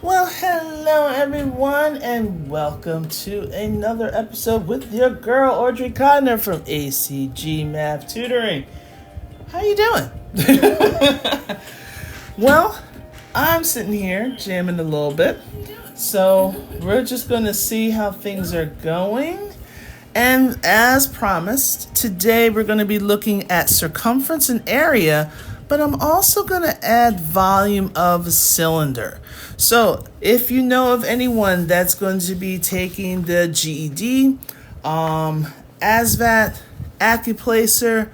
Well, hello everyone, and welcome to another episode with your girl Audrey Codner from ACG Math Tutoring. How you doing? Well, I'm sitting here jamming a little bit, so we're just going to see how things are going. And as promised, today we're going to be looking at circumference and area, but I'm also going to add volume of a cylinder. So if you know of anyone that's going to be taking the GED, ASVAT, Accuplacer,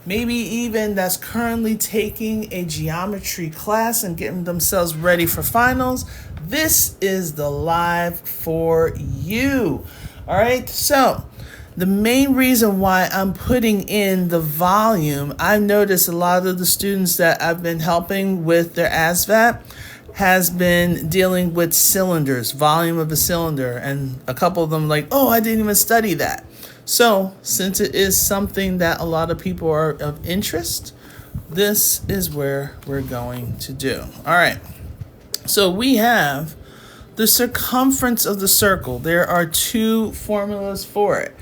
maybe even that's currently taking a geometry class and getting themselves ready for finals, this is the live for you. All right, so the main reason why I'm putting in the volume, I've noticed a lot of the students that I've been helping with their ASVAT has been dealing with cylinders, volume of a cylinder, and a couple of them like, oh, I didn't even study that. So since it is something that a lot of people are of interest, this is where we're going to do. All right, so we have the circumference of the circle. There are two formulas for it.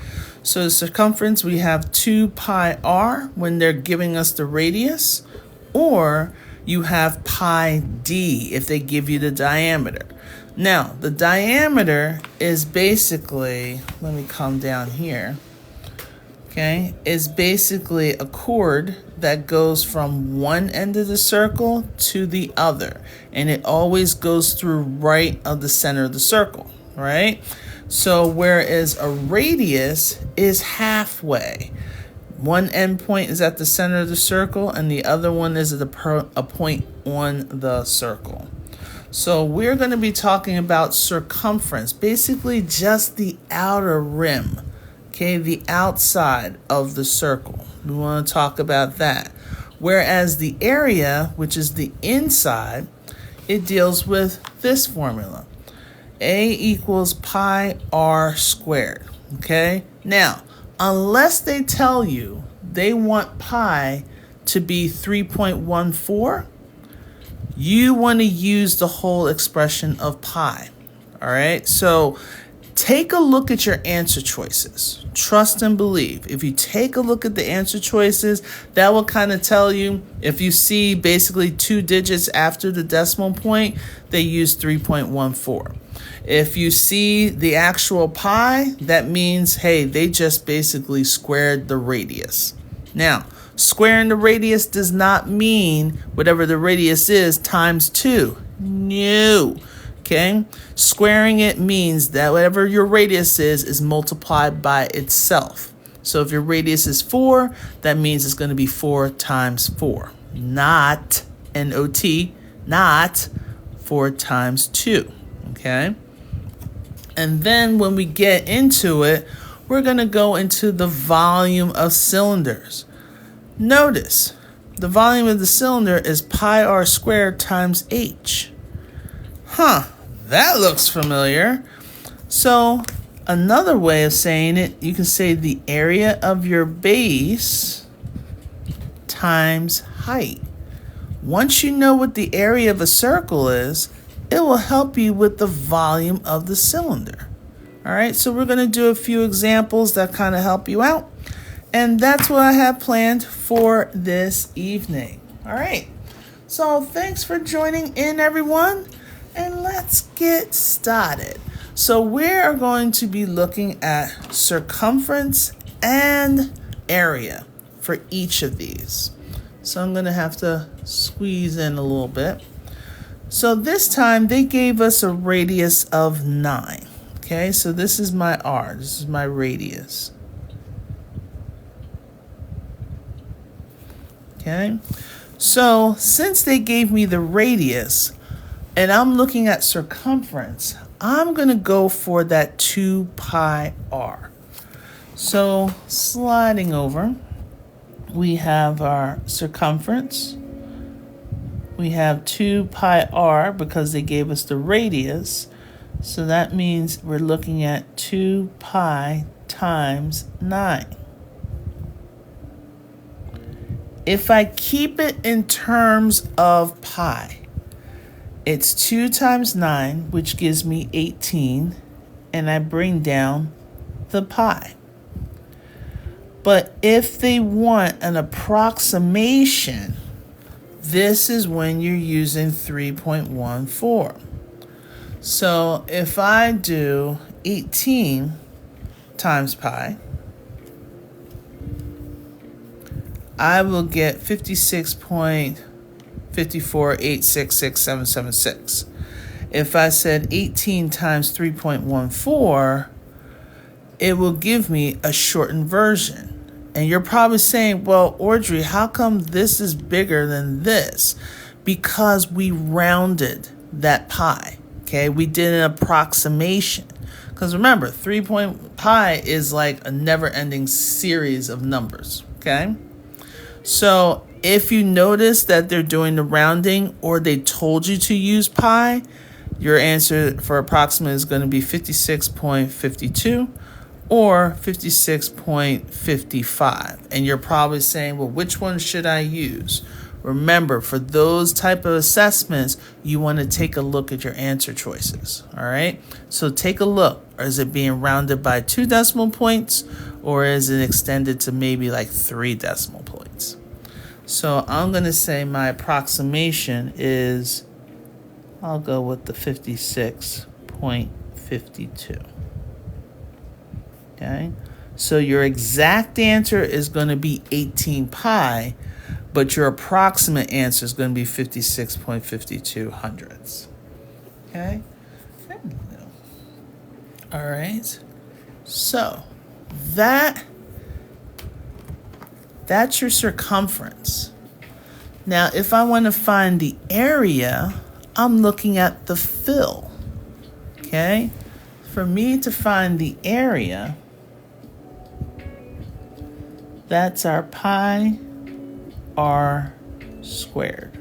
So the circumference, we have 2 pi r when they're giving us the radius, or you have pi d if they give you the diameter. Now, the diameter is basically, let me come down here, okay, is basically a chord that goes from one end of the circle to the other, and it always goes through right of the center of the circle, right? So whereas a radius is halfway, one end point is at the center of the circle and the other one is at a point on the circle. So we're going to be talking about circumference, basically just the outer rim, okay, the outside of the circle. We want to talk about that. Whereas the area, which is the inside, it deals with this formula. A equals pi r squared, okay? Now, unless they tell you they want pi to be 3.14, you want to use the whole expression of pi, all right? So take a look at your answer choices. Trust and believe. If you take a look at the answer choices, that will kind of tell you, if you see basically 2 digits after the decimal point, they use 3.14. If you see the actual pi, that means, hey, they just basically squared the radius. Now, squaring the radius does not mean whatever the radius is times 2. No. Okay? Squaring it means that whatever your radius is multiplied by itself. So if your radius is 4, that means it's going to be 4 times 4. Not N-O-T, not 4 times 2. Okay? And then when we get into it, we're going to go into the volume of cylinders. Notice, the volume of the cylinder is pi r squared times h. That looks familiar. So another way of saying it, you can say the area of your base times height. Once you know what the area of a circle is, it will help you with the volume of the cylinder. All right, so we're going to do a few examples that kind of help you out. And that's what I have planned for this evening. All right, so thanks for joining in, everyone. And let's get started. So we are going to be looking at circumference and area for each of these. So I'm going to have to squeeze in a little bit. So this time they gave us a radius of 9. Okay, so this is my r. This is my radius. Okay, so since they gave me the radius and I'm looking at circumference, I'm going to go for that 2 pi r. So sliding over, we have our circumference. We have 2 pi r because they gave us the radius. So that means we're looking at 2 pi times 9. If I keep it in terms of pi, It's 2 times 9, which gives me 18, and I bring down the pi. But if they want an approximation, this is when you're using 3.14. So if I do 18 times pi, I will get 56.548666776. If I said 18 times 3.14, it will give me a shortened version. And you're probably saying, well, Audrey, how come this is bigger than this? Because we rounded that pi, okay? We did an approximation. Because remember, pi is like a never-ending series of numbers, okay? So if you notice that they're doing the rounding or they told you to use pi, your answer for approximate is going to be 56.52 or 56.55. And you're probably saying, well, which one should I use? Remember, for those type of assessments, you want to take a look at your answer choices, all right? So take a look. Is it being rounded by 2 decimal points, or is it extended to maybe like 3 decimal points? So I'm going to say my approximation is, I'll go with the 56.52. Okay, so your exact answer is going to be 18 pi, but your approximate answer is going to be 56.52 hundredths. Okay, all right, so that's your circumference. Now, if I want to find the area, I'm looking at the fill. Okay, for me to find the area, that's our pi r squared.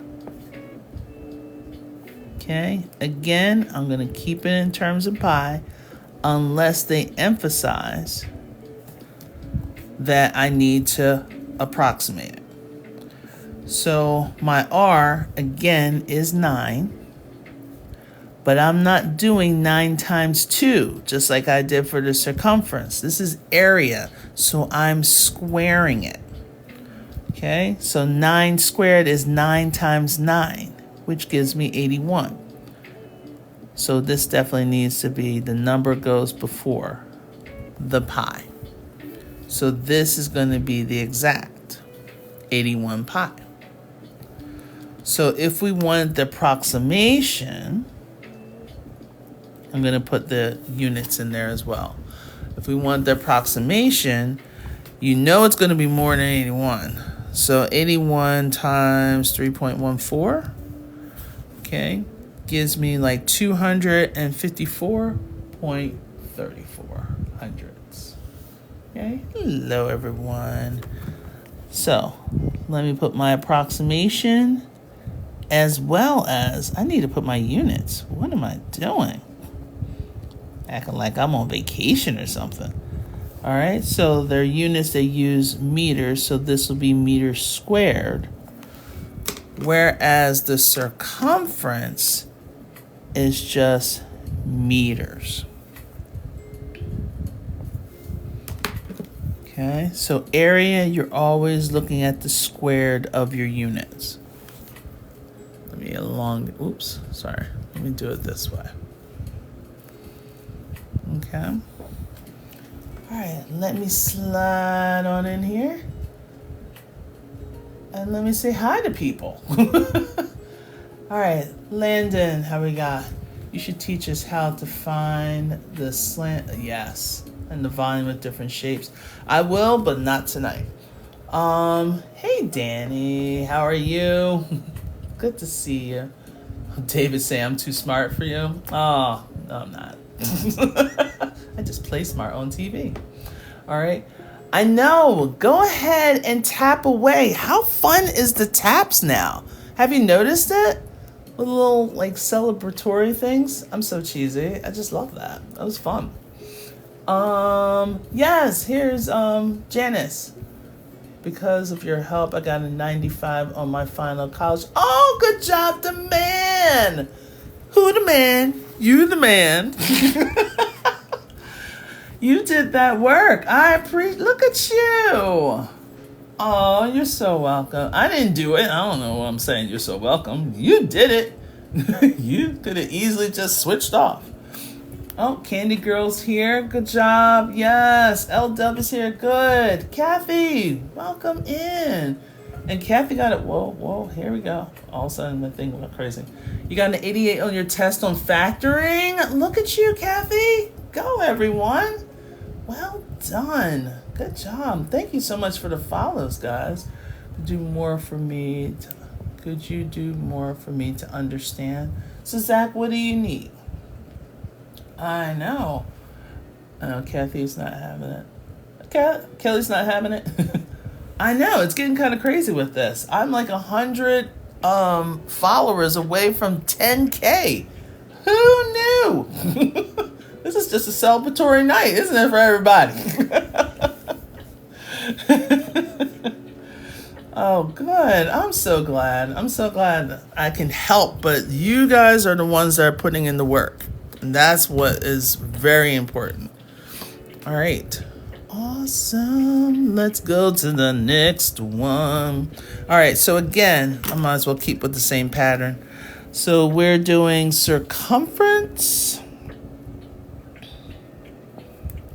Okay, again, I'm going to keep it in terms of pi unless they emphasize that I need to approximate it. So my r, again, is 9. But I'm not doing 9 times 2, just like I did for the circumference. This is area, so I'm squaring it. Okay, so 9 squared is 9 times 9, which gives me 81. So this definitely needs to be, the number goes before the pi. So this is going to be the exact 81 pi. So if we wanted the approximation, I'm going to put the units in there as well. If we want the approximation, you know it's going to be more than 81. So 81 times 3.14, okay, gives me like 254.34 hundredths. Okay, hello everyone. So let me put my approximation as well as, I need to put my units. What am I doing? Acting like I'm on vacation or something. All right, so their units, they use meters, so this will be meters squared. Whereas the circumference is just meters. Okay, so area, you're always looking at the squared of your units. Let me oops, sorry. Let me do it this way. Okay. All right, let me slide on in here. And let me say hi to people. All right, Landon, how we got? You should teach us how to find the slant, yes, and the volume of different shapes. I will, but not tonight. Hey, Danny, how are you? Good to see you. David say I'm too smart for you. Oh, no, I'm not. I just play smart on TV. All right. I know. Go ahead and tap away. How fun is the taps now? Have you noticed it? With little like celebratory things. I'm so cheesy. I just love that. That was fun. Yes, here's Janice. Because of your help, I got a 95 on my final college. Oh, good job, the man. Who the man? You the man. You did that work. I appreciate. Look at you. Oh, you're so welcome. I didn't do it. I don't know what I'm saying. You're so welcome. You did it. You could have easily just switched off. Oh, Candy Girl's here. Good job. Yes. LW is here. Good. Kathy, welcome in. And Kathy got it. Whoa. Here we go. All of a sudden, my thing went crazy. You got an 88 on your test on factoring. Look at you, Kathy. Go, everyone. Well done. Good job. Thank you so much for the follows, guys. Do more for me. Could you do more for me to understand? So, Zach, what do you need? I know. Kathy's not having it. Kelly's not having it. I know. It's getting kind of crazy with this. I'm like 100 followers away from 10K. Who knew? This is just a celebratory night, isn't it, for everybody? Oh, good. I'm so glad. I can help, but you guys are the ones that are putting in the work. And that's what is very important. All right. Awesome. Let's go to the next one. All right. So again, I might as well keep with the same pattern. So we're doing circumference.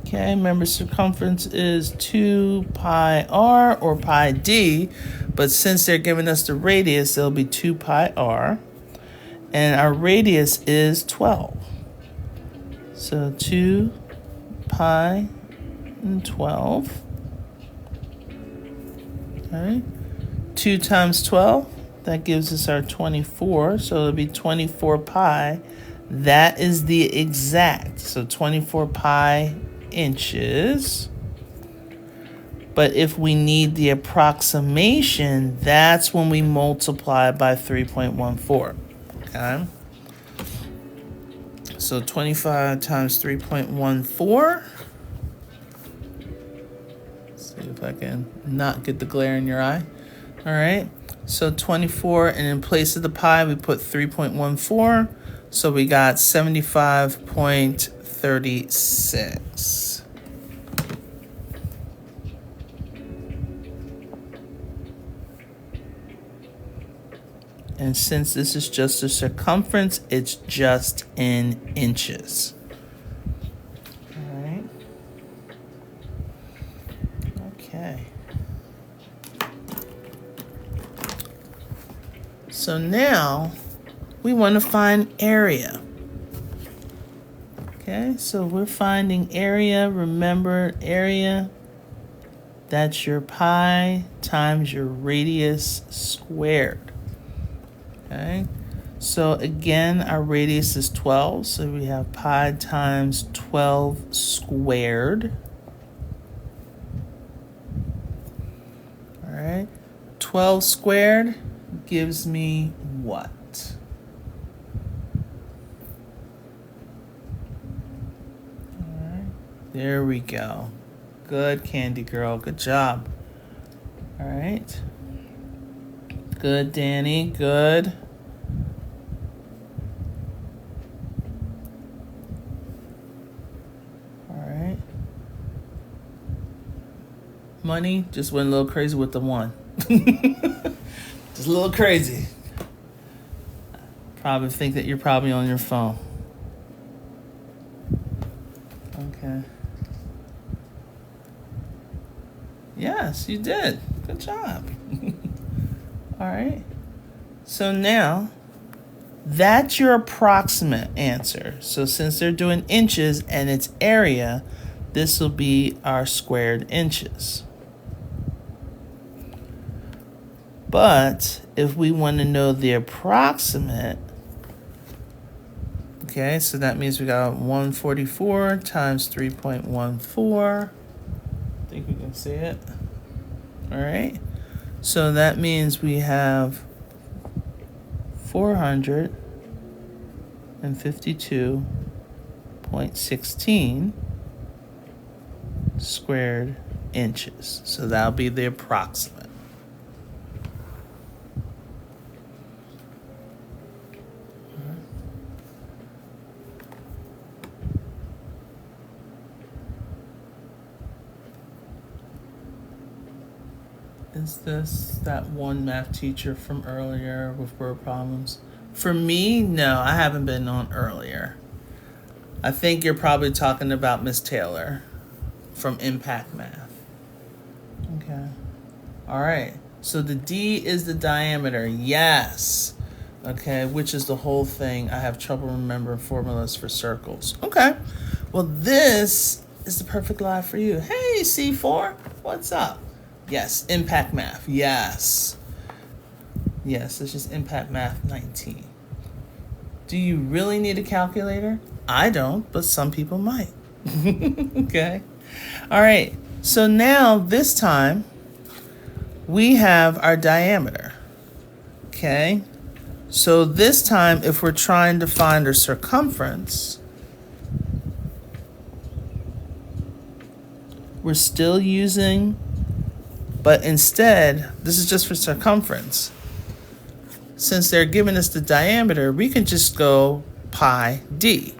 Okay, remember circumference is 2 pi r or pi d, but since they're giving us the radius, it'll be 2 pi r, and our radius is 12. So 2 pi and 12. All right, 2 times 12, that gives us our 24, so it'll be 24 pi. That is the exact, so 24 pi inches. But if we need the approximation, that's when we multiply by 3.14. Okay. So 25 times 3.14. See if I can not get the glare in your eye. All right. So 24, and in place of the pi, we put 3.14. So we got 75.36. And since this is just a circumference, it's just in inches. All right. Okay. So now we want to find area. Okay, so we're finding area. Remember, area, that's your pi times your radius squared. Okay, so again, our radius is 12, so we have pi times 12 squared. All right, 12 squared gives me what? All right, there we go. Good, Candy Girl, good job. All right. Good, Danny. Good. All right. Money just went a little crazy with the 1. Just a little crazy. Probably think that you're probably on your phone. Okay. Yes, you did. Good job. All right. So now, that's your approximate answer. So since they're doing inches and it's area, this will be our squared inches. But if we want to know the approximate, okay, so that means we got 144 times 3.14. I think we can see it. All right. So that means we have 452.16 squared inches. So that'll be the approximate. Is this that one math teacher from earlier with word problems? For me, no, I haven't been on earlier. I think you're probably talking about Miss Taylor from Impact Math. Okay. All right. So the D is the diameter. Yes. Okay, which is the whole thing. I have trouble remembering formulas for circles. Okay. Well, this is the perfect live for you. Hey, C4, what's up? Yes, Impact Math. Yes. Yes, this is Impact Math 19. Do you really need a calculator? I don't, but some people might. Okay. All right. So now this time we have our diameter. Okay. So this time, if we're trying to find our circumference, we're still using, but instead, this is just for circumference. Since they're giving us the diameter, we can just go pi d.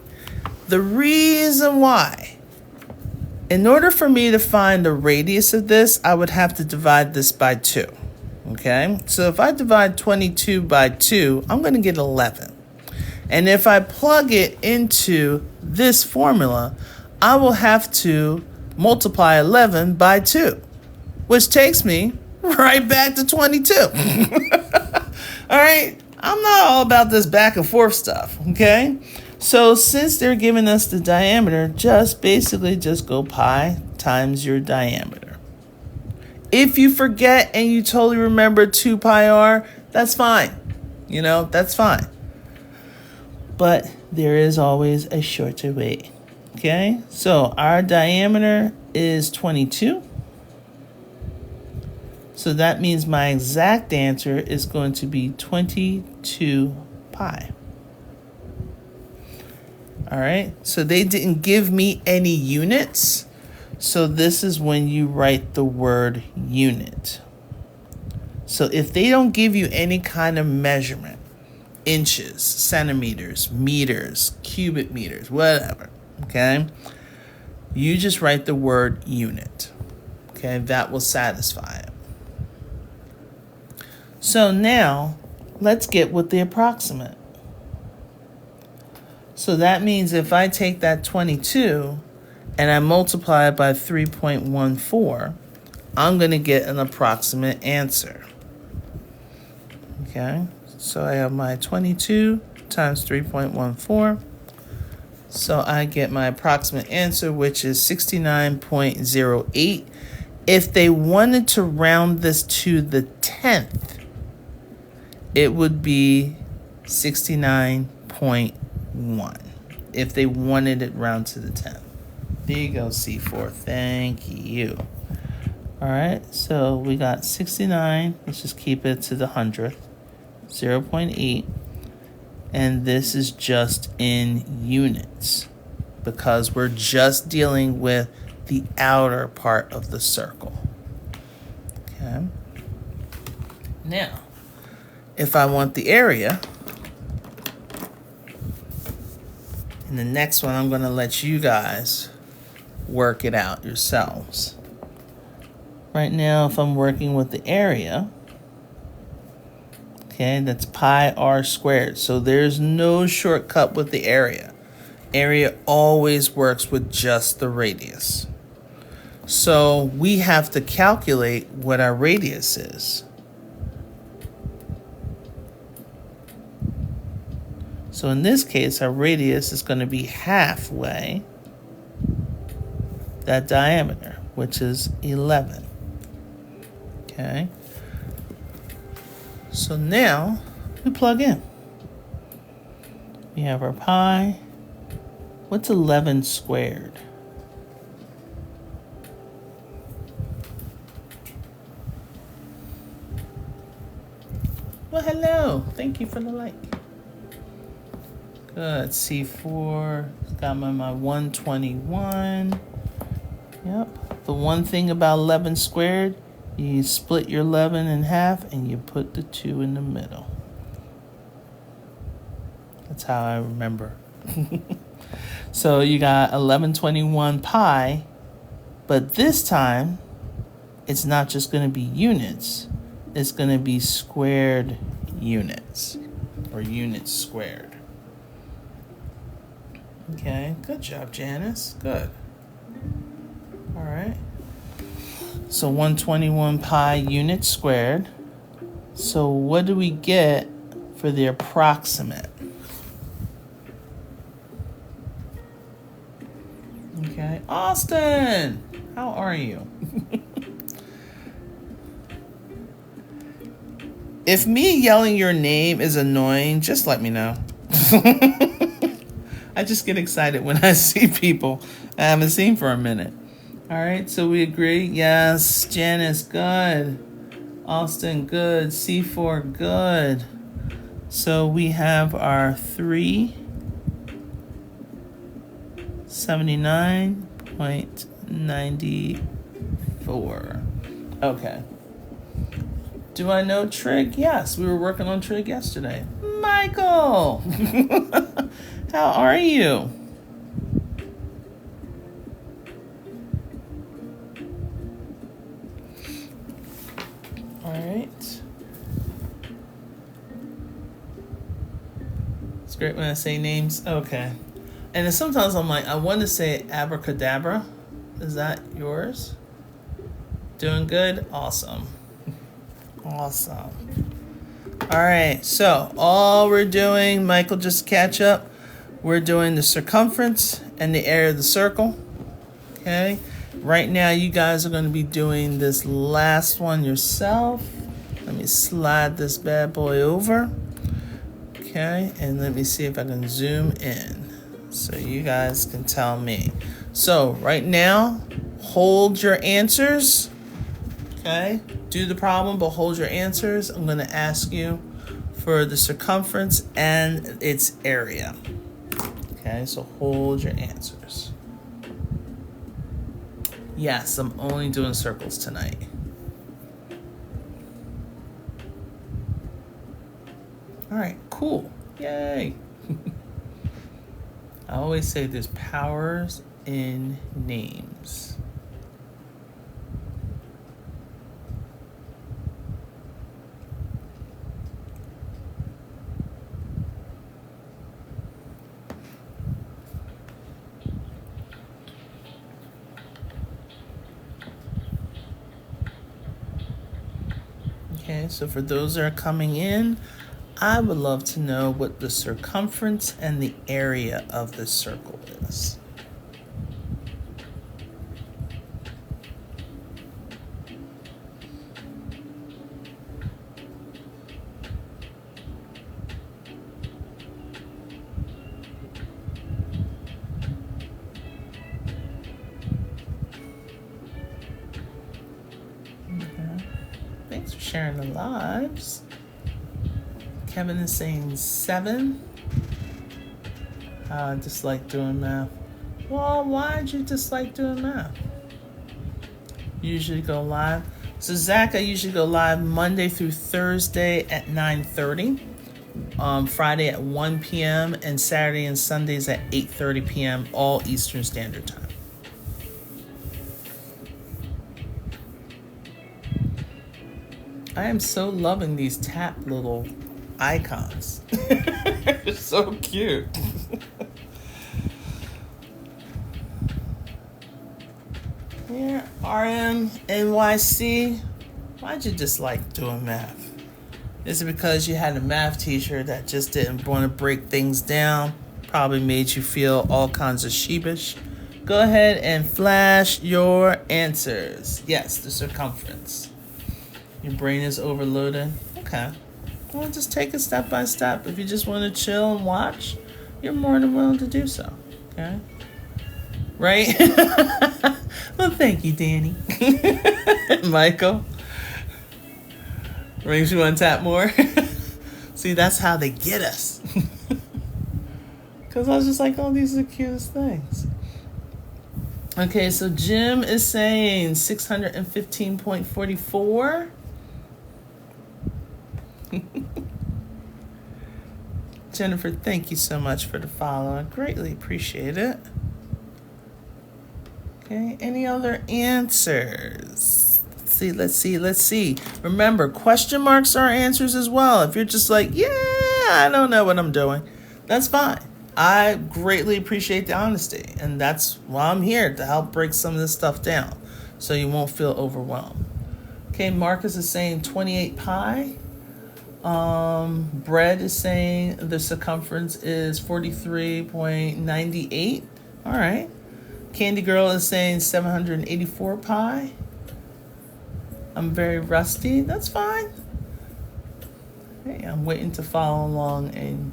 The reason why, in order for me to find the radius of this, I would have to divide this by 2. Okay, so if I divide 22 by 2, I'm going to get 11. And if I plug it into this formula, I will have to multiply 11 by 2, which takes me right back to 22. All right, I'm not all about this back and forth stuff, okay? So since they're giving us the diameter, just go pi times your diameter. If you forget and you totally remember 2 pi r, that's fine. You know, that's fine. But there is always a shorter way. Okay, so our diameter is 22. So that means my exact answer is going to be 22 pi. All right, so they didn't give me any units. So this is when you write the word unit. So if they don't give you any kind of measurement, inches, centimeters, meters, cubic meters, whatever, okay, you just write the word unit. Okay, that will satisfy it. So now let's get with the approximate. So that means if I take that 22 and I multiply it by 3.14, I'm going to get an approximate answer. Okay, so I have my 22 times 3.14. So I get my approximate answer, which is 69.08. If they wanted to round this to the 10th, it would be 69.1 if they wanted it round to the 10th. There you go, C4. Thank you. All right, so we got 69. Let's just keep it to the 100th. 0.8. And this is just in units because we're just dealing with the outer part of the circle. Okay. Now, if I want the area, in the next one, I'm going to let you guys work it out yourselves. Right now, if I'm working with the area, okay, that's pi r squared. So there's no shortcut with the area. Area always works with just the radius. So we have to calculate what our radius is. So in this case, our radius is going to be halfway that diameter, which is 11. Okay. So now we plug in. We have our pi. What's 11 squared? Well, hello. Thank you for the like. Good. C4. Got my 121. Yep. The one thing about 11 squared, you split your 11 in half and you put the 2 in the middle. That's how I remember. So you got 1121 pi, but this time it's not just going to be units. It's going to be squared units, or units squared. Okay, good job, Janice. Good. All right. So 121 pi units squared. So what do we get for the approximate? Okay, Austin, how are you? If me yelling your name is annoying, just let me know. I just get excited when I see people I haven't seen for a minute. All right, so we agree. Yes, Janice, good. Austin, good. C4, good. So we have our 379.94. Okay. Do I know trig? Yes, we were working on trig yesterday. Michael, how are you? All right. It's great when I say names. Okay. And then sometimes I'm like, I want to say abracadabra. Is that yours? Doing good? Awesome. Awesome. All right. So all we're doing, Michael, just catch up. We're doing the circumference and the area of the circle. Okay. Right now, you guys are going to be doing this last one yourself. Let me slide this bad boy over. Okay, and let me see if I can zoom in so you guys can tell me. So right now, hold your answers. Okay, do the problem, but hold your answers. I'm going to ask you for the circumference and its area. Okay, so hold your answers. Yes, I'm only doing circles tonight. All right, cool. Yay. I always say there's powers in names. Okay, so for those that are coming in, I would love to know what the circumference and the area of the circle is. Thanks for sharing the lives. Kevin is saying 7. I dislike doing math. Well, why'd you dislike doing math? Usually go live. So Zach, I usually go live Monday through Thursday at 9:30. Friday at 1 p.m. and Saturday and Sundays at 8:30 p.m. all Eastern Standard Time. I am so loving these tap little icons. They're so cute. Here, RMNYC. Why'd you dislike doing math? Is it because you had a math teacher that just didn't want to break things down? Probably made you feel all kinds of sheepish. Go ahead and flash your answers. Yes, the circumference. Your brain is overloaded. Okay. Well, just take it step by step. If you just want to chill and watch, you're more than willing to do so. Okay? Right? Well, thank you, Danny. Michael. Rings, you want to tap more? See, that's how they get us. Because I was just like, oh, these are the cutest things. Okay, so Jim is saying 615.44. Jennifer, thank you so much for the follow. I greatly appreciate it. Okay, any other answers? Let's Let's see. Remember, question marks are answers as well. If you're just like, yeah, I don't know what I'm doing, that's fine. I greatly appreciate the honesty, and that's why I'm here, to help break some of this stuff down so you won't feel overwhelmed. Okay, Marcus is saying 28 pi. Bread is saying the circumference is 43.98. All right. Candy Girl is saying 784 pi. I'm very rusty. That's fine. Hey, I'm waiting to follow along and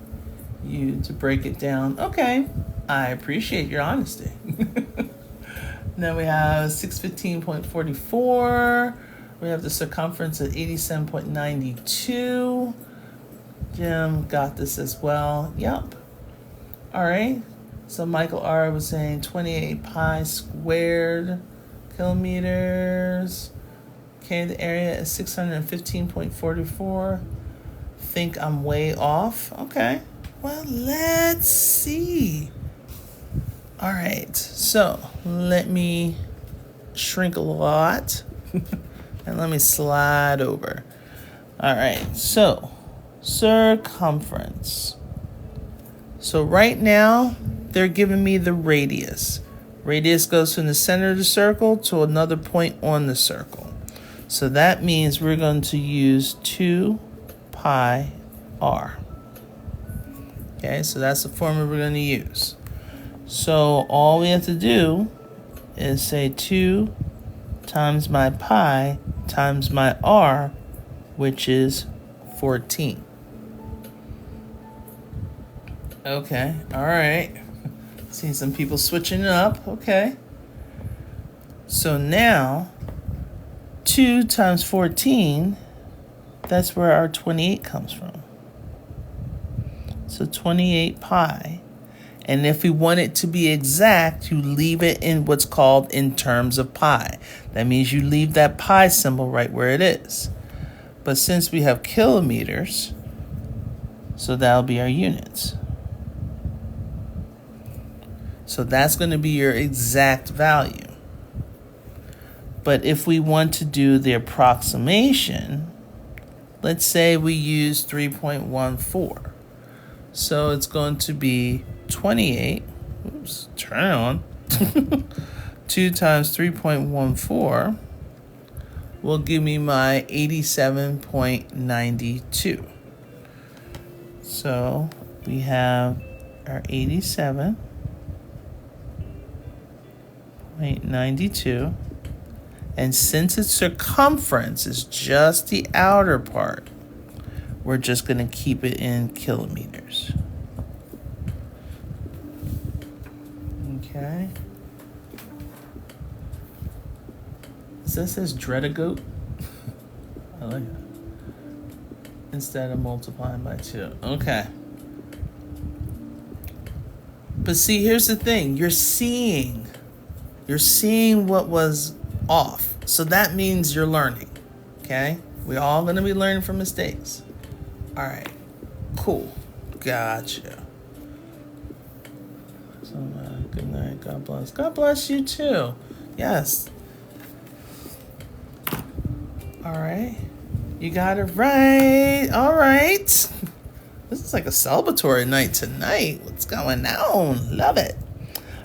you to break it down. Okay. I appreciate your honesty. Then we have 615.44. We have the circumference at 87.92. Jim got this as well. Yep. All right. So Michael R. was saying 28 pi squared kilometers. Okay, the area is 615.44. Think I'm way off. Okay. Well, let's see. All right. So let me shrink a lot. And let me slide over. All right, so circumference. So right now, they're giving me the radius. Radius goes from the center of the circle to another point on the circle. So that means we're going to use 2 pi r. Okay, so that's the formula we're going to use. So all we have to do is say 2 times my pi times my r, which is 14. Okay, all right. Seeing some people switching it up. Okay. So now, 2 times 14, that's where our 28 comes from. So 28 pi. And if we want it to be exact, you leave it in what's called in terms of pi. That means you leave that pi symbol right where it is. But since we have kilometers, so that'll be our units. So that's going to be your exact value. But if we want to do the approximation, let's say we use 3.14. So it's going to be 28, oops, turn it on, 2 times 3.14 will give me my 87.92. So we have our 87.92. And since its circumference is just the outer part, we're just going to keep it in kilometers. Okay. This says dread a goat. I like it. Instead of multiplying by 2. Okay. But see, here's the thing. You're seeing what was off. So that means you're learning. Okay? We're all going to be learning from mistakes. All right. Cool. Gotcha. So, good night. God bless. God bless you too. Yes. All right. You got it right. All right. This is like a celebratory night tonight. What's going on? Love it.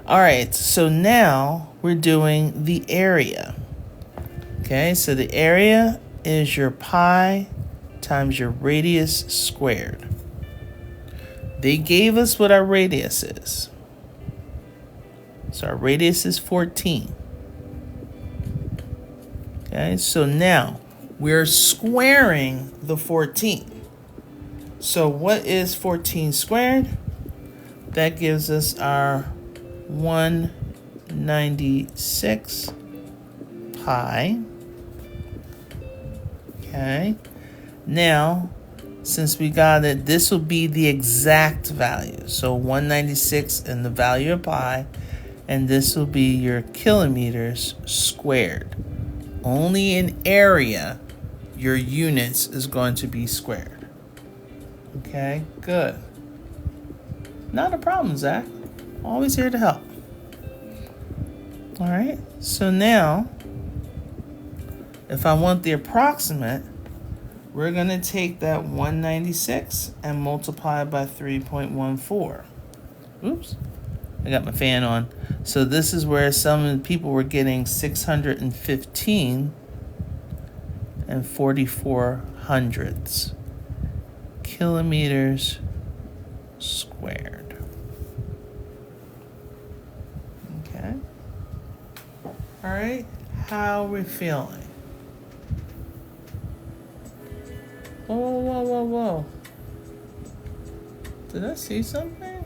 All right. So now we're doing the area. Okay. So the area is your pi times your radius squared. They gave us what our radius is. So our radius is 14. Okay, so now we're squaring the 14. So what is 14 squared? That gives us our 196 pi. Okay, now since we got it, this will be the exact value. So 196 and the value of pi, and this will be your kilometers squared. Only in area, your units is going to be squared. Okay, good. Not a problem, Zach. Always here to help. All right, so now If I want the approximate, we're going to take that 196 and multiply it by 3.14. Oops, I got my fan on. So this is where some people were getting 615 and 44 hundredths kilometers squared. Okay. All right. How are we feeling? Whoa, whoa, whoa, whoa. Did I see something?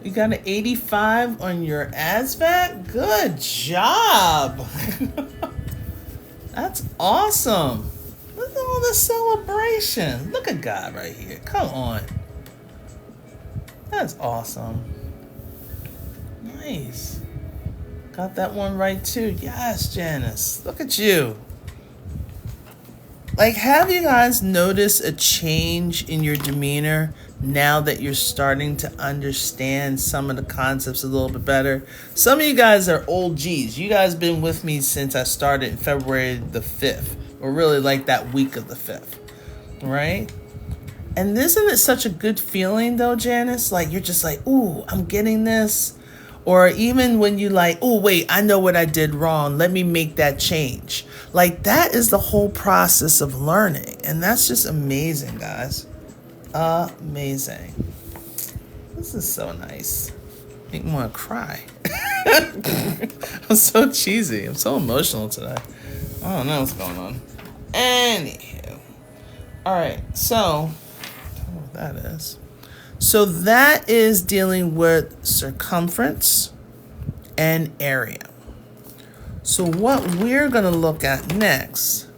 You got an 85 on your ASVAB? Good job. That's awesome. Look at all the celebration. Look at God right here. Come on. That's awesome. Nice. Got that one right too. Yes, Janice. Look at you. Like, have you guys noticed a change in your demeanor now that you're starting to understand some of the concepts a little bit better? Some of you guys are old G's. You guys been with me since I started in February the 5th, or really like that week of the 5th, right? And isn't it such a good feeling though, Janice? Like, you're just like, ooh, I'm getting this. Or even when you like, oh, wait, I know what I did wrong. Let me make that change. Like, that is the whole process of learning. And that's just amazing, guys. Amazing. This is so nice. Make me want to cry. I'm so cheesy. I'm so emotional today. I don't know what's going on. Anywho. All right. So, I don't know what that is. So that is dealing with circumference and area. So what we're going to look at next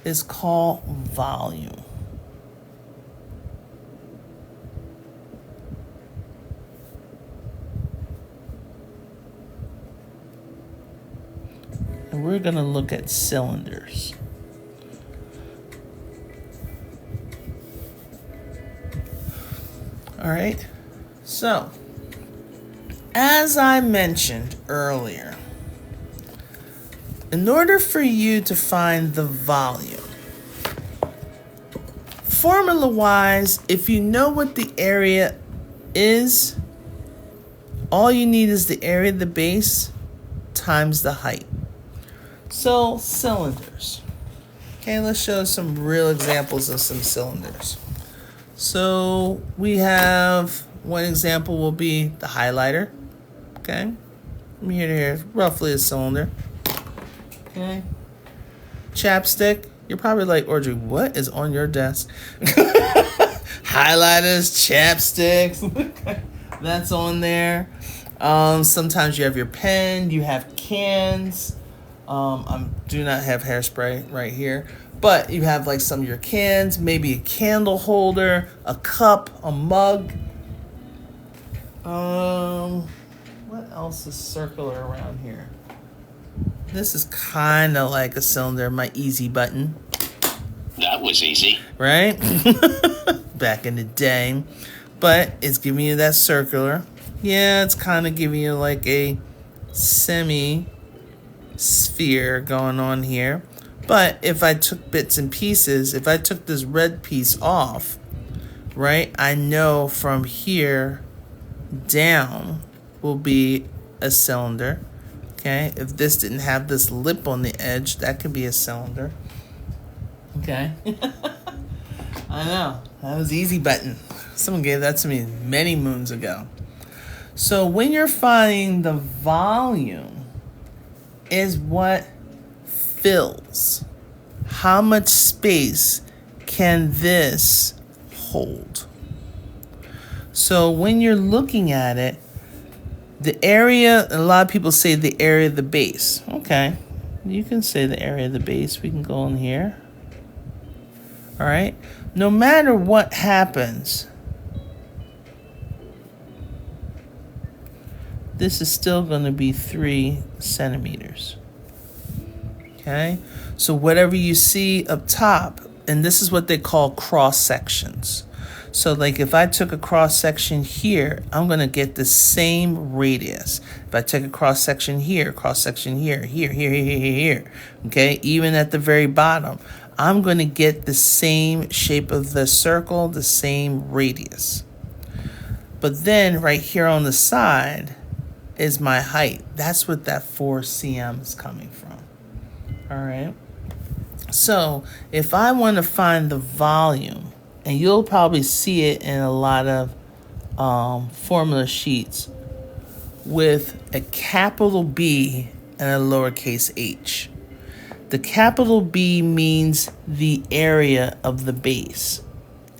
is called volume. And we're going to look at cylinders. All right, so as I mentioned earlier, in order for you to find the volume, formula-wise, if you know what the area is, all you need is the area of the base times the height. So cylinders. Okay, let's show some real examples of some cylinders. So we have one example will be the highlighter. Okay, from here to here, roughly a cylinder. Okay, chapstick. You're probably like, Audrey, what is on your desk? Highlighters, chapsticks. That's on there. Sometimes you have your pen. You have cans. I do not have hairspray right here. But you have like some of your cans, maybe a candle holder, a cup, a mug. What else is circular around here? This is kind of like a cylinder, my easy button. That was easy. Right? Back in the day. But it's giving you that circular. Yeah, it's kind of giving you like a semi-sphere going on here. But if I took bits and pieces, if I took this red piece off, right, I know from here down will be a cylinder. Okay, if this didn't have this lip on the edge, that could be a cylinder. Okay. I know. That was easy button. Someone gave that to me many moons ago. So when you're finding the volume is what fills. How much space can this hold? So when you're looking at it, the area, a lot of people say the area of the base. Okay, you can say the area of the base. We can go in here. All right. No matter what happens, this is still going to be 3 centimeters. Okay, so whatever you see up top, and this is what they call cross sections. So like if I took a cross section here, I'm going to get the same radius. If I take a cross section here, here, okay, even at the very bottom, I'm going to get the same shape of the circle, the same radius. But then right here on the side is my height. That's what that 4 cm is coming from. All right. So if I want to find the volume, and you'll probably see it in a lot of formula sheets with a capital B and a lowercase h. The capital B means the area of the base.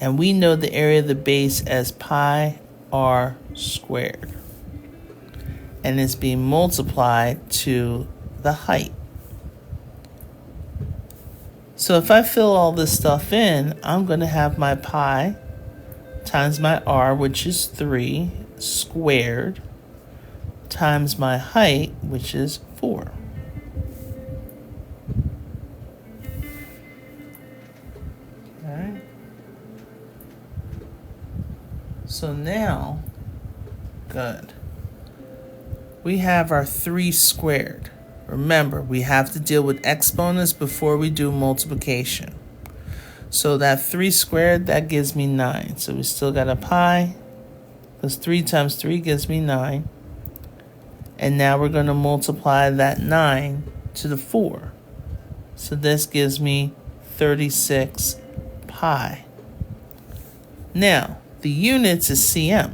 And we know the area of the base as pi r squared. And it's being multiplied to the height. So if I fill all this stuff in, I'm going to have my pi times my r, which is 3, squared, times my height, which is 4. All right. So now, good. We have our 3 squared. Remember, we have to deal with exponents before we do multiplication. So that 3 squared, that gives me 9. So we still got a pi, because 3 times 3 gives me 9. And now we're going to multiply that 9 to the 4. So this gives me 36 pi. Now, the units is cm.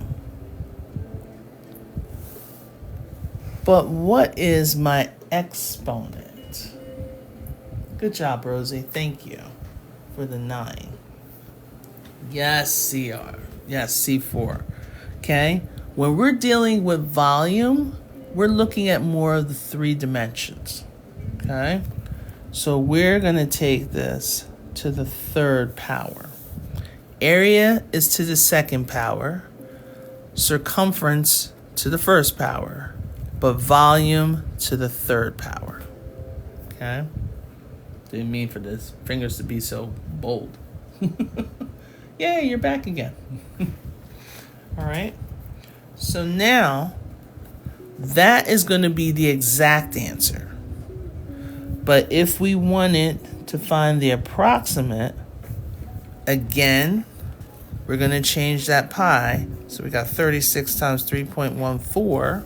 But what is my exponent? Good job, Rosie. Thank you for the 9. Yes, CR. Yes, C4. Okay? When we're dealing with volume, we're looking at more of the 3 dimensions. Okay? So we're going to take this to the 3rd power. Area is to the 2nd power. Circumference to the 1st power. But volume to the 3rd power. Okay? Didn't mean for this fingers to be so bold. Yay, you're back again. All right. So now, that is going to be the exact answer. But if we wanted to find the approximate, again, we're going to change that pi. So we got 36 times 3.14.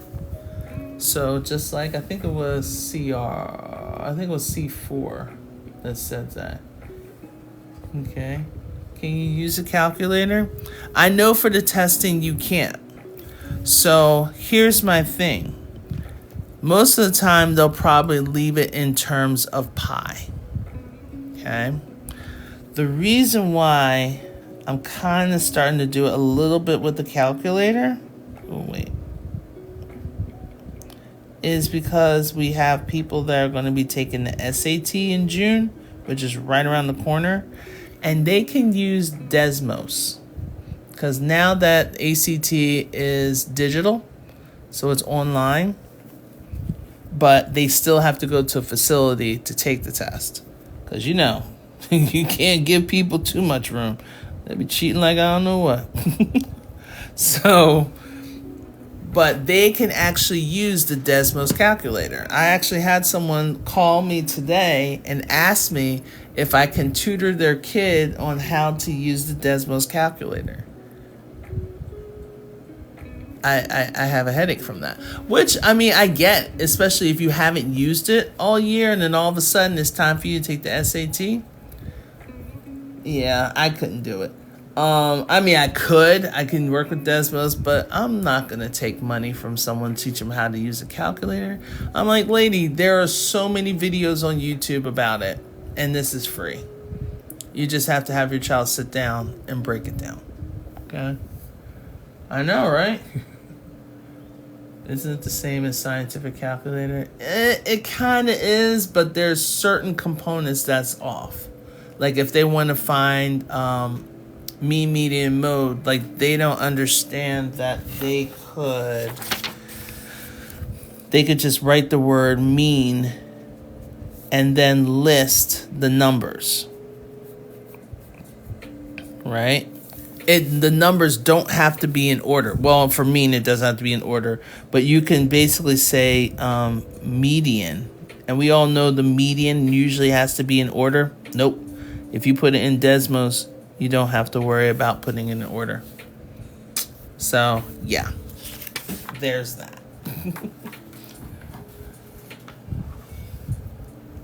So just like, I think it was C4 that said that. Okay. Can you use a calculator? I know for the testing you can't. So here's my thing. Most of the time they'll probably leave it in terms of pi. Okay. The reason why I'm kind of starting to do it a little bit with the calculator. Oh, wait. Is because we have people that are going to be taking the SAT in June, which is right around the corner, and they can use Desmos because now that ACT is digital, so it's online, but they still have to go to a facility to take the test because you can't give people too much room. They'll be cheating like I don't know what. So, but they can actually use the Desmos calculator. I actually had someone call me today and ask me if I can tutor their kid on how to use the Desmos calculator. I have a headache from that. Which, I mean, I get, especially if you haven't used it all year and then all of a sudden it's time for you to take the SAT. Yeah, I couldn't do it. I mean, I can work with Desmos, but I'm not going to take money from someone to teach them how to use a calculator. I'm like, lady, there are so many videos on YouTube about it, and this is free. You just have to have your child sit down and break it down. Okay? I know, right? Isn't it the same as scientific calculator? It kind of is, but there's certain components that's off. Like if they want to find mean, median, mode, like they don't understand that they could just write the word mean and then list the numbers, right? the numbers don't have to be in order. Well, for mean, it doesn't have to be in order, but you can basically say median. And we all know the median usually has to be in order. Nope. If you put it in Desmos, you don't have to worry about putting it in order. So, yeah. There's that.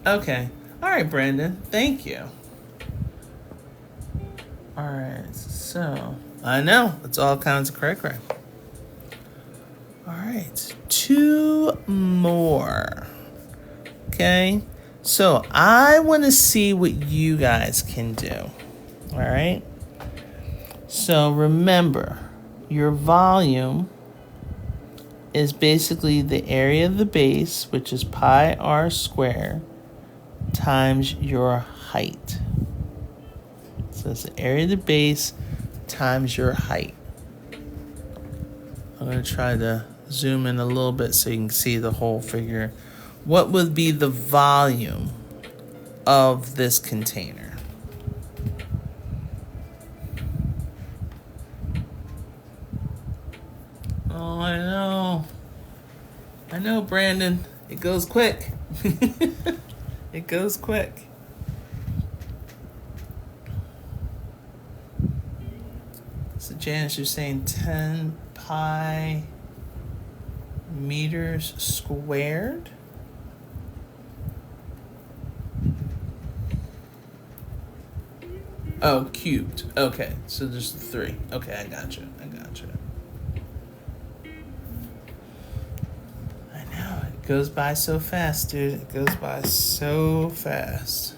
Okay. All right, Brandon. Thank you. All right. So, I know. It's all kinds of correct. All right. 2 more. Okay. So, I want to see what you guys can do. All right. So, remember, your volume is basically the area of the base, which is pi r squared, times your height. So it's the area of the base times your height. I'm going to try to zoom in a little bit so you can see the whole figure. What would be the volume of this container? Oh, I know, Brandon. It goes quick. It goes quick. So Janice, you're saying 10 pi meters squared? Oh, cubed. Okay, so there's 3. Okay, I gotcha. I know, it goes by so fast, dude. It goes by so fast.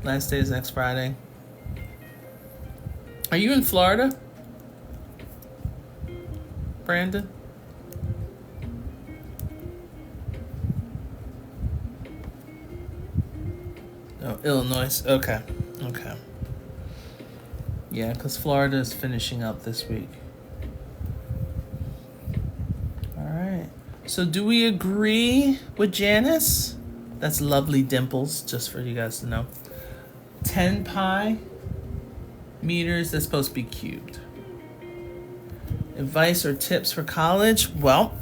Last day is next Friday. Are you in Florida, Brandon? Oh, Illinois. Okay. Yeah, because Florida is finishing up this week. All right. So do we agree with Janice? That's lovely dimples, just for you guys to know. 10 pi meters, that's supposed to be cubed. Advice or tips for college? Well,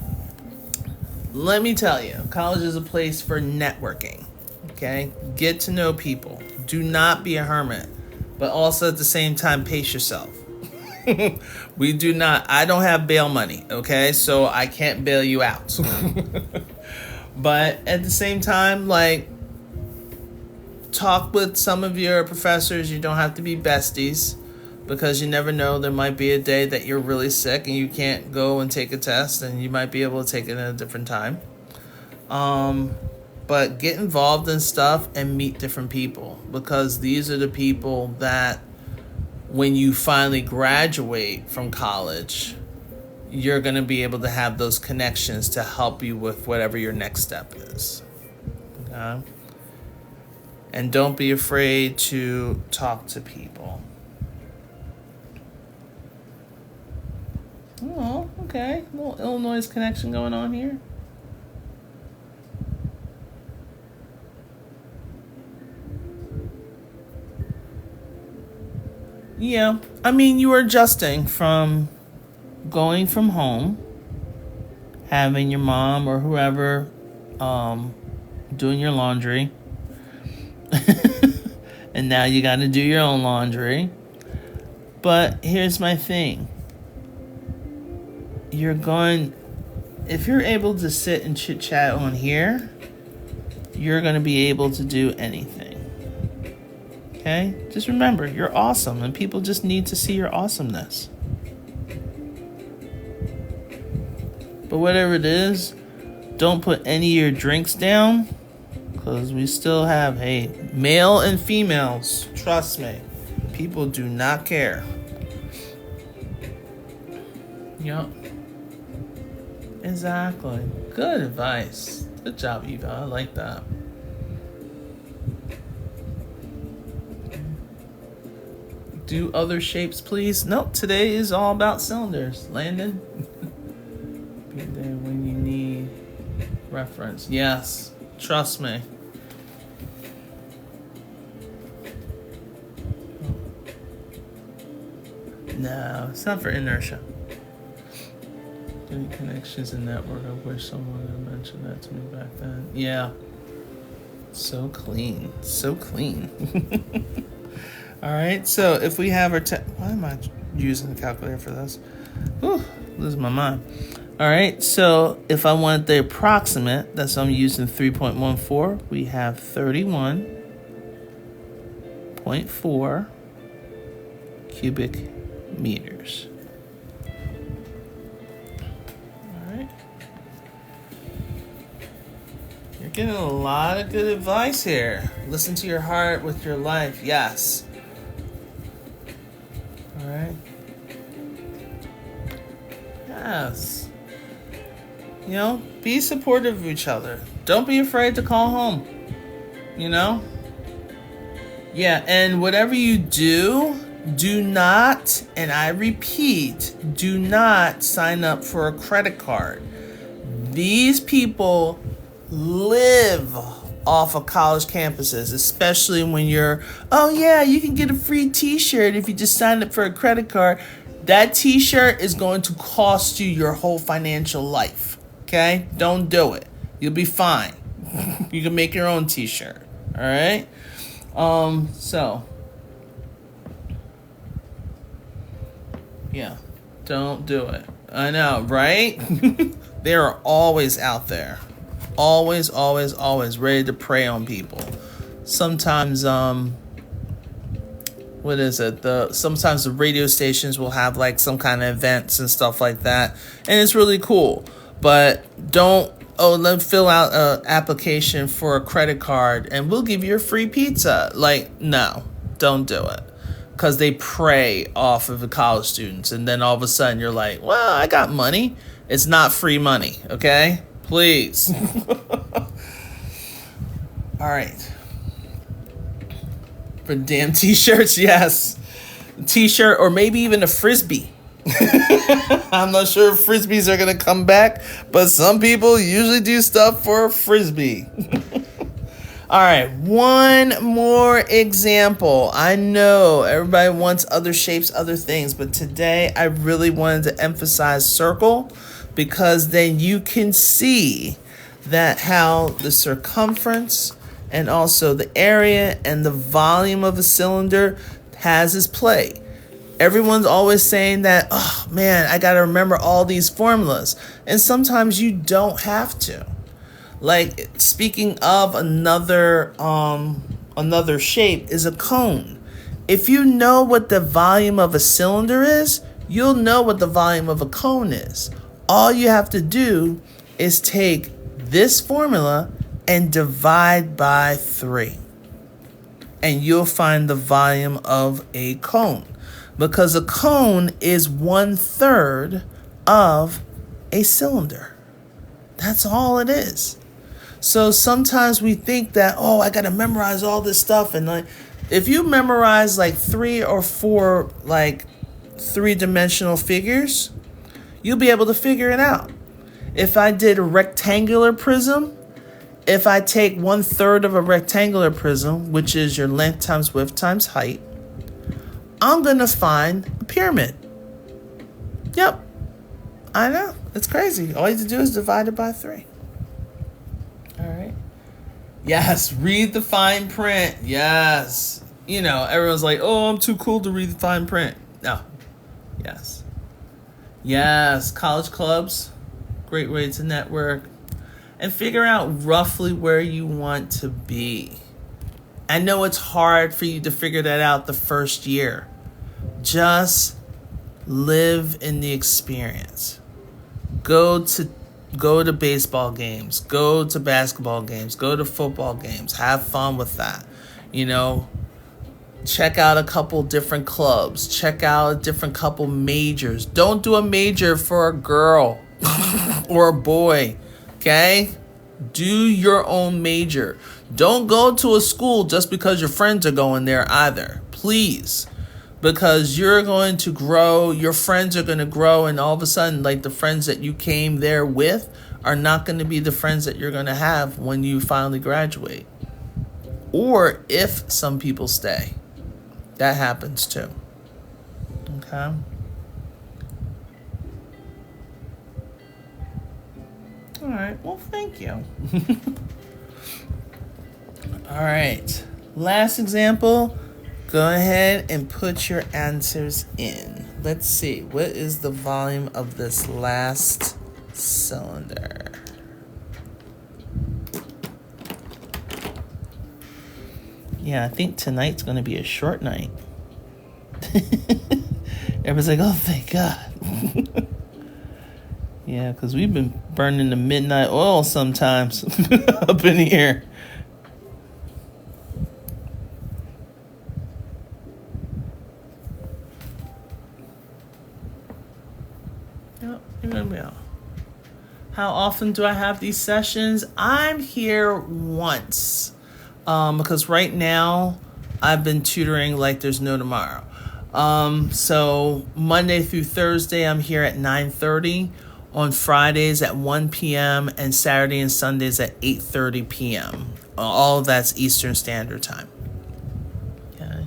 let me tell you, college is a place for networking. Okay? Get to know people. Do not be a hermit. But also at the same time, pace yourself. I don't have bail money, okay? So I can't bail you out. But at the same time, talk with some of your professors. You don't have to be besties, because you never know. There might be a day that you're really sick and you can't go and take a test, and you might be able to take it at a different time. But get involved in stuff and meet different people, because these are the people that when you finally graduate from college, you're going to be able to have those connections to help you with whatever your next step is. Okay? And don't be afraid to talk to people. Oh, okay. A little Illinois connection going on here. Yeah, I mean, you are adjusting from going from home, having your mom or whoever doing your laundry, and now you got to do your own laundry. But here's my thing. If you're able to sit and chit chat on here, you're going to be able to do anything. Okay? Just remember, you're awesome, and people just need to see your awesomeness. But whatever it is, don't put any of your drinks down, because we still have, male and females. Trust me. People do not care. Yup. Exactly. Good advice. Good job, Eva. I like that. Do other shapes, please? Nope. Today is all about cylinders. Landon. Be there when you need reference. Yes. Trust me. No, it's not for inertia. Any connections in network? I wish someone had mentioned that to me back then. Yeah. So clean. So clean. All right. So if we have our... why am I using the calculator for this? Whew, losing my mind. All right. So if I want the approximate, that's I'm using 3.14. We have 31.4 cubic meters. All right. You're getting a lot of good advice here. Listen to your heart with your life. Yes. All right. Yes. You know, be supportive of each other. Don't be afraid to call home. You know? Yeah, and whatever you do, do not, and I repeat, do not sign up for a credit card. These people live off of college campuses, especially when you're, oh yeah, you can get a free t-shirt if you just sign up for a credit card. That t-shirt is going to cost you your whole financial life. Okay? Don't do it. You'll be fine. You can make your own t-shirt. All right? So yeah, don't do it. I know, right? They are always out there. Always, always, always ready to prey on people. Sometimes, what is it? Sometimes the radio stations will have like some kind of events and stuff like that. And it's really cool. But don't, let's fill out an application for a credit card and we'll give you a free pizza. Like, no, don't do it. Because they prey off of the college students. And then all of a sudden you're like, well, I got money. It's not free money, okay? Please. All right. For damn t-shirts, yes. T-shirt or maybe even a Frisbee. I'm not sure if Frisbees are going to come back. But some people usually do stuff for a Frisbee. All right, one more example. I know everybody wants other shapes, other things, but today I really wanted to emphasize circle because then you can see that how the circumference and also the area and the volume of a cylinder has its play. Everyone's always saying that, oh man, I got to remember all these formulas. And sometimes you don't have to. Like, speaking of another shape is a cone. If you know what the volume of a cylinder is, you'll know what the volume of a cone is. All you have to do is take this formula and divide by 3. And you'll find the volume of a cone. Because a cone is 1/3 of a cylinder. That's all it is. So sometimes we think that, I got to memorize all this stuff. And like, if you memorize like 3 or 4, like 3-dimensional figures, you'll be able to figure it out. If I did a rectangular prism, if I take 1/3 of a rectangular prism, which is your length times width times height, I'm going to find a pyramid. Yep. I know. It's crazy. All you have to do is divide it by 3. All right. Yes, read the fine print. Yes. You know, everyone's like, oh, I'm too cool to read the fine print. No. Yes. Yes, college clubs. Great way to network. And figure out roughly where you want to be. I know it's hard for you to figure that out the first year. Just live in the experience. Go to baseball games, go to basketball games, go to football games, have fun with that. You know, check out a couple different clubs, check out a different couple majors. Don't do a major for a girl or a boy, okay? Do your own major. Don't go to a school just because your friends are going there either, please. Because you're going to grow, your friends are going to grow, and all of a sudden, like the friends that you came there with are not going to be the friends that you're going to have when you finally graduate. Or if some people stay. That happens too. Okay? All right. Well, thank you. All right. Last example. Go ahead and put your answers in. Let's see. What is the volume of this last cylinder? Yeah, I think tonight's going to be a short night. Everybody's like, oh, thank God. Yeah, because we've been burning the midnight oil sometimes up in here. Yep, you're going to be out. How often do I have these sessions? I'm here once. Because right now I've been tutoring like there's no tomorrow. So Monday through Thursday I'm here at 9:30, on Fridays at 1 p.m. and Saturday and Sundays at 8:30 p.m. All of that's Eastern Standard Time. Okay.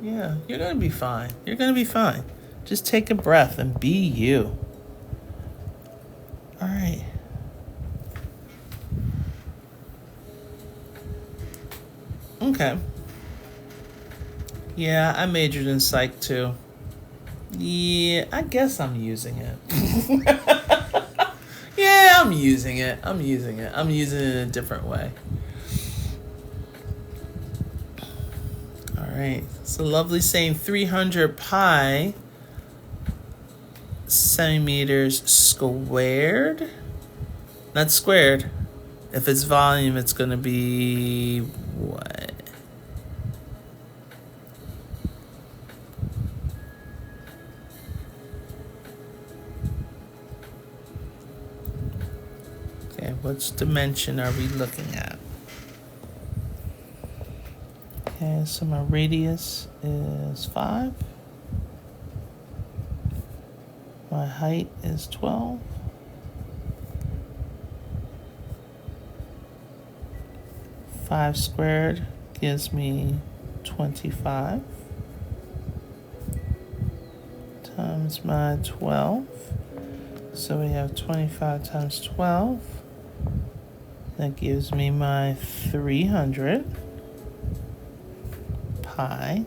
Yeah, you're gonna be fine. You're gonna be fine. Just take a breath and be you. All right. Okay. Yeah, I majored in psych too. Yeah, I guess I'm using it. Yeah, I'm using it. I'm using it in a different way. All right. It's a lovely saying 300 pi centimeters squared. Not squared. If it's volume, it's going to be what? Okay, which dimension are we looking at? Okay, so my radius is 5. My height is 12. 5 squared gives me 25 times my 12. So we have 25 times 12. That gives me my 300 pi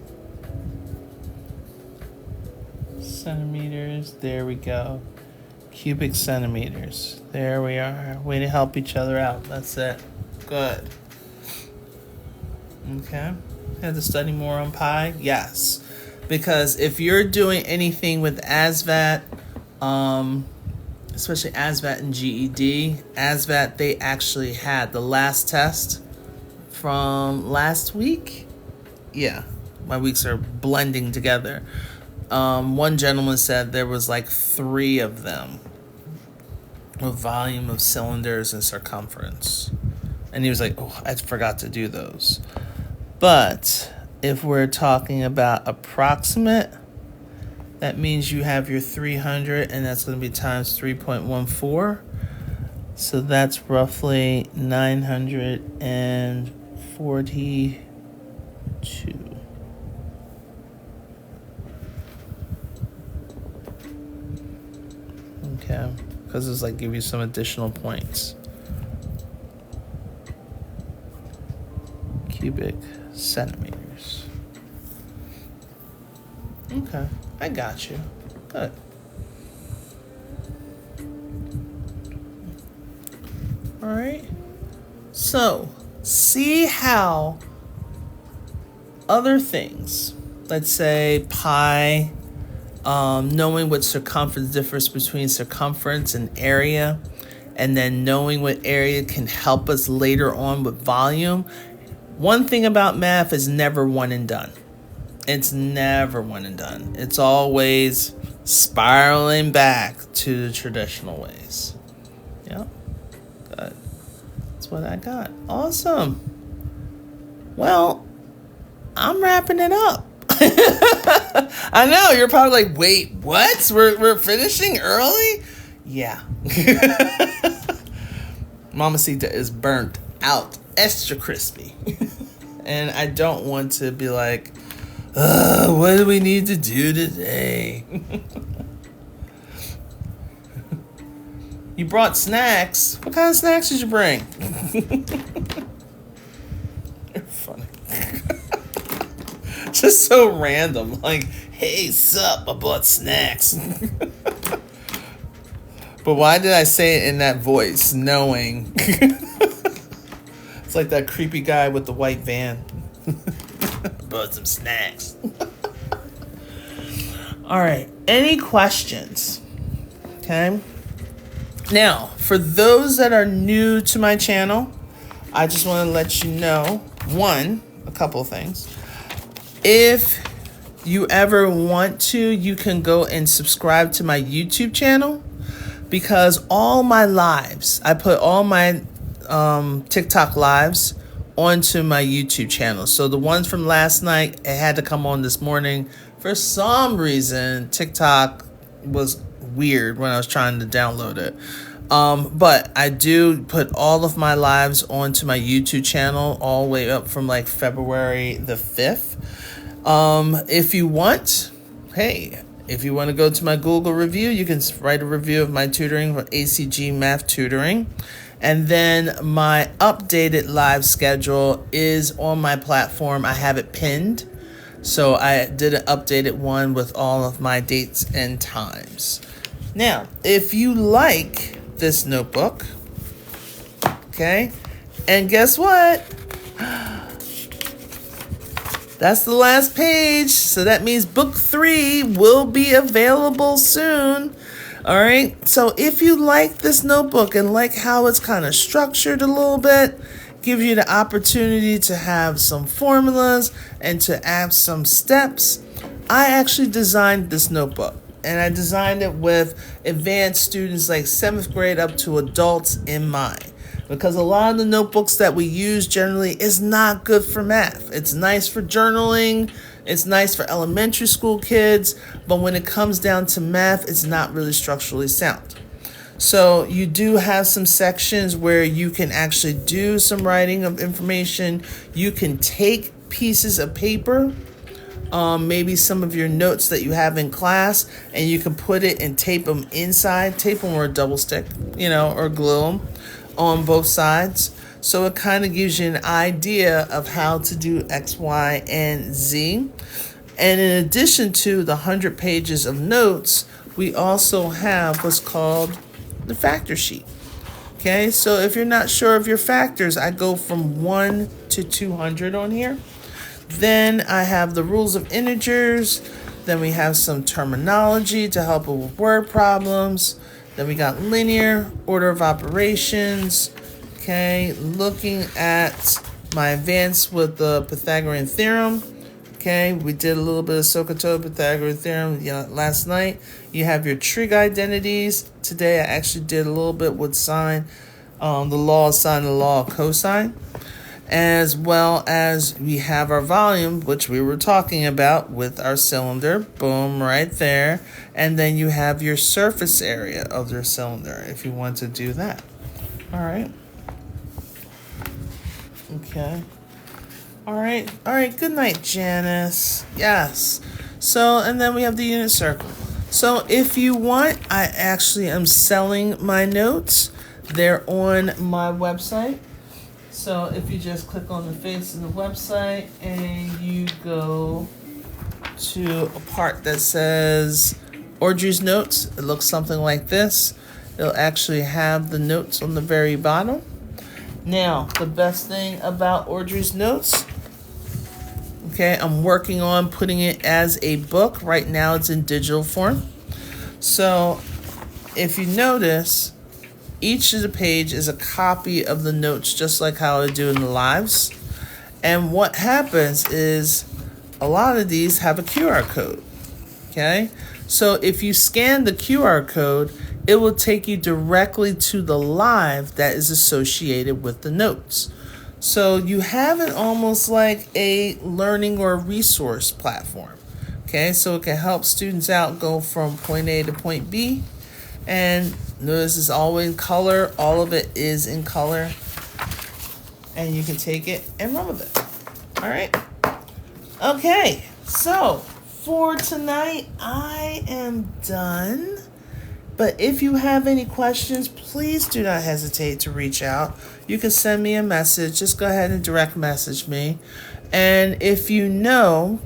centimeters. There we go. Cubic centimeters. There we are. Way to help each other out. That's it. Good. Okay. Had to study more on pi? Yes. Because if you're doing anything with ASVAT, especially ASVAT and GED, ASVAT, they actually had the last test from last week. Yeah. My weeks are blending together. One gentleman said there was like 3 of them with volume of cylinders and circumference. And he was like, oh, I forgot to do those. But if we're talking about approximate, that means you have your 300, and that's going to be times 3.14. So that's roughly 942. Okay, because it's like give you some additional points. Cubic centimeters. Okay, I got you. Good. All right. So, see how other things, let's say pi, knowing what circumference differs between circumference and area, and then knowing what area can help us later on with volume. One thing about math is never one and done. It's never one and done. It's always spiraling back to the traditional ways. Yep. Good. That's what I got. Awesome. Well, I'm wrapping it up. I know, you're probably like, wait, what? We're finishing early? Yeah. Mamacita is burnt out, extra crispy. And I don't want to be like, what do we need to do today? You brought snacks. What kind of snacks did you bring? You're funny. Just so random. Like, hey, sup, I bought snacks. But why did I say it in that voice, knowing? It's like that creepy guy with the white van. Bought some snacks. All right. Any questions? Okay. Now, for those that are new to my channel, I just want to let you know, a couple of things. If you ever want to, you can go and subscribe to my YouTube channel, because all my lives, I put all my TikTok lives onto my YouTube channel. So the ones from last night, it had to come on this morning. For some reason, TikTok was weird when I was trying to download it. But I do put all of my lives onto my YouTube channel all the way up from like February the 5th. If you want, if you want to go to my Google review, you can write a review of my tutoring for ACG math tutoring. And then my updated live schedule is on my platform. I have it pinned. So I did an updated one with all of my dates and times. Now, if you like this notebook, okay, and guess what? That's the last page. So that means book 3 will be available soon. All right. So if you like this notebook and like how it's kind of structured a little bit, gives you the opportunity to have some formulas and to add some steps, I actually designed this notebook. And I designed it with advanced students like 7th grade up to adults in mind. Because a lot of the notebooks that we use generally is not good for math. It's nice for journaling. It's nice for elementary school kids. But when it comes down to math, it's not really structurally sound. So you do have some sections where you can actually do some writing of information. You can take pieces of paper, maybe some of your notes that you have in class, and you can put it and tape them inside. Tape them or a double stick, or glue them on both sides. So it kind of gives you an idea of how to do X, Y, and Z. And in addition to the 100 pages of notes, we also have what's called the factor sheet. Okay, so if you're not sure of your factors, I go from 1 to 200 on here. Then I have the rules of integers. Then we have some terminology to help with word problems. Then we got linear, order of operations. Okay, looking at my advance with the Pythagorean theorem. Okay, we did a little bit of SOHCAHTOA Pythagorean theorem last night. You have your trig identities. Today I actually did a little bit with sine, the law of sine, the law of cosine. As well as we have our volume, which we were talking about with our cylinder. Boom, right there. And then you have your surface area of your cylinder if you want to do that. All right. Okay. All right. Good night, Janice. Yes. So, and then we have the unit circle. So if you want, I actually am selling my notes. They're on my website. So if you just click on the face of the website and you go to a part that says Audrey's notes, it looks something like this. It'll actually have the notes on the very bottom. Now, the best thing about Audrey's notes, okay, I'm working on putting it as a book. Right now it's in digital form. So if you notice, each of the page is a copy of the notes, just like how I do in the lives. And what happens is a lot of these have a QR code, okay? So if you scan the QR code, it will take you directly to the live that is associated with the notes. So you have it almost like a learning or resource platform. Okay, so it can help students out go from point A to point B. And notice it's all in color. All of it is in color. And you can take it and run with it. All right. Okay, so for tonight, I am done. But if you have any questions, please do not hesitate to reach out. You can send me a message. Just go ahead and direct message me. And if you know,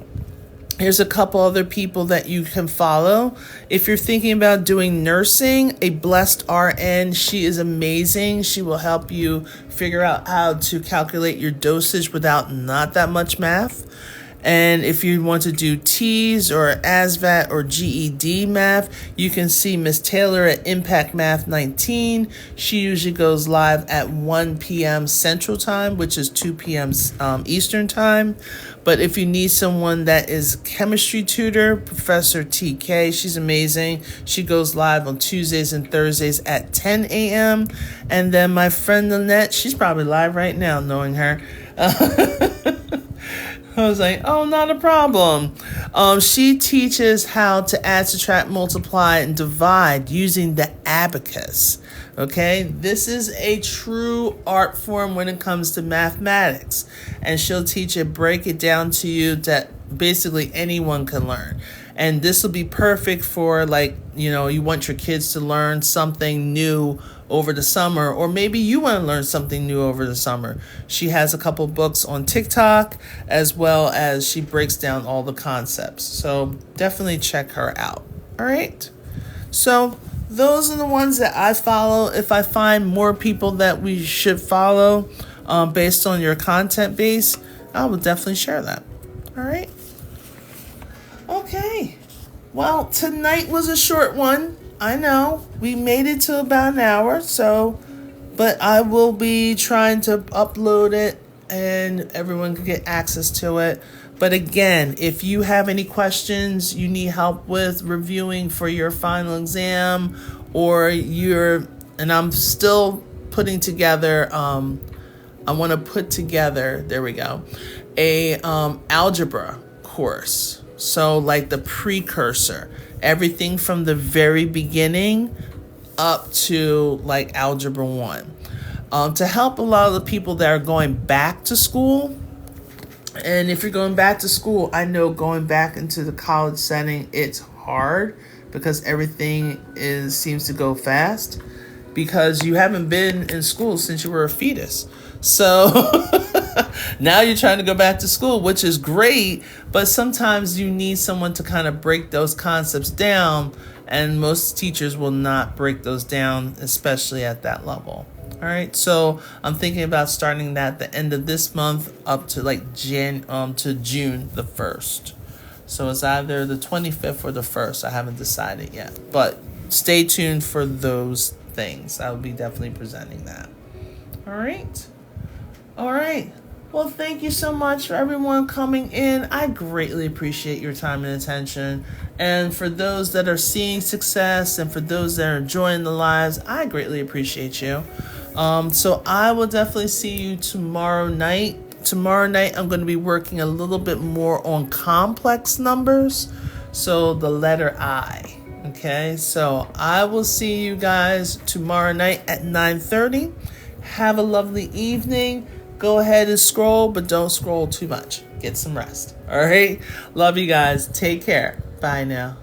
here's a couple other people that you can follow. If you're thinking about doing nursing, a Blessed RN, she is amazing. She will help you figure out how to calculate your dosage without not that much math. And if you want to do TEAS or ASVAT or GED math, you can see Miss Taylor at Impact Math 19. She usually goes live at 1 p.m. Central Time, which is 2 p.m. Eastern Time. But if you need someone that is chemistry tutor, Professor TK, she's amazing. She goes live on Tuesdays and Thursdays at 10 a.m. And then my friend Lynette, she's probably live right now, knowing her. I was like, oh, not a problem. She teaches how to add, subtract, multiply, and divide using the abacus. Okay, this is a true art form when it comes to mathematics. And she'll teach it, break it down to you that basically anyone can learn. And this will be perfect for, like, you want your kids to learn something new over the summer, or maybe you want to learn something new over the summer. She has a couple books on TikTok, as well as she breaks down all the concepts. So definitely check her out. All right. So those are the ones that I follow. If I find more people that we should follow based on your content base, I will definitely share that. All right. Okay. Well, tonight was a short one. I know we made it to about an hour, but I will be trying to upload it and everyone can get access to it. But again, if you have any questions you need help with reviewing for your final exam, or I'm still putting together, I want to put together, there we go, a algebra course. So like the precursor, everything from the very beginning up to like Algebra 1. To help a lot of the people that are going back to school. And if you're going back to school, I know going back into the college setting, it's hard because everything seems to go fast because you haven't been in school since you were a fetus. So now you're trying to go back to school, which is great, but sometimes you need someone to kind of break those concepts down, and most teachers will not break those down, especially at that level. All right, so I'm thinking about starting that at the end of this month up to like June the 1st. So it's either the 25th or the 1st. I haven't decided yet, but stay tuned for those things. I will be definitely presenting that. All right. Well, thank you so much for everyone coming in. I greatly appreciate your time and attention. And for those that are seeing success and for those that are enjoying the lives, I greatly appreciate you. So I will definitely see you tomorrow night. Tomorrow night, I'm going to be working a little bit more on complex numbers. So the letter I. Okay, so I will see you guys tomorrow night at 9:30. Have a lovely evening. Go ahead and scroll, but don't scroll too much. Get some rest. All right. Love you guys. Take care. Bye now.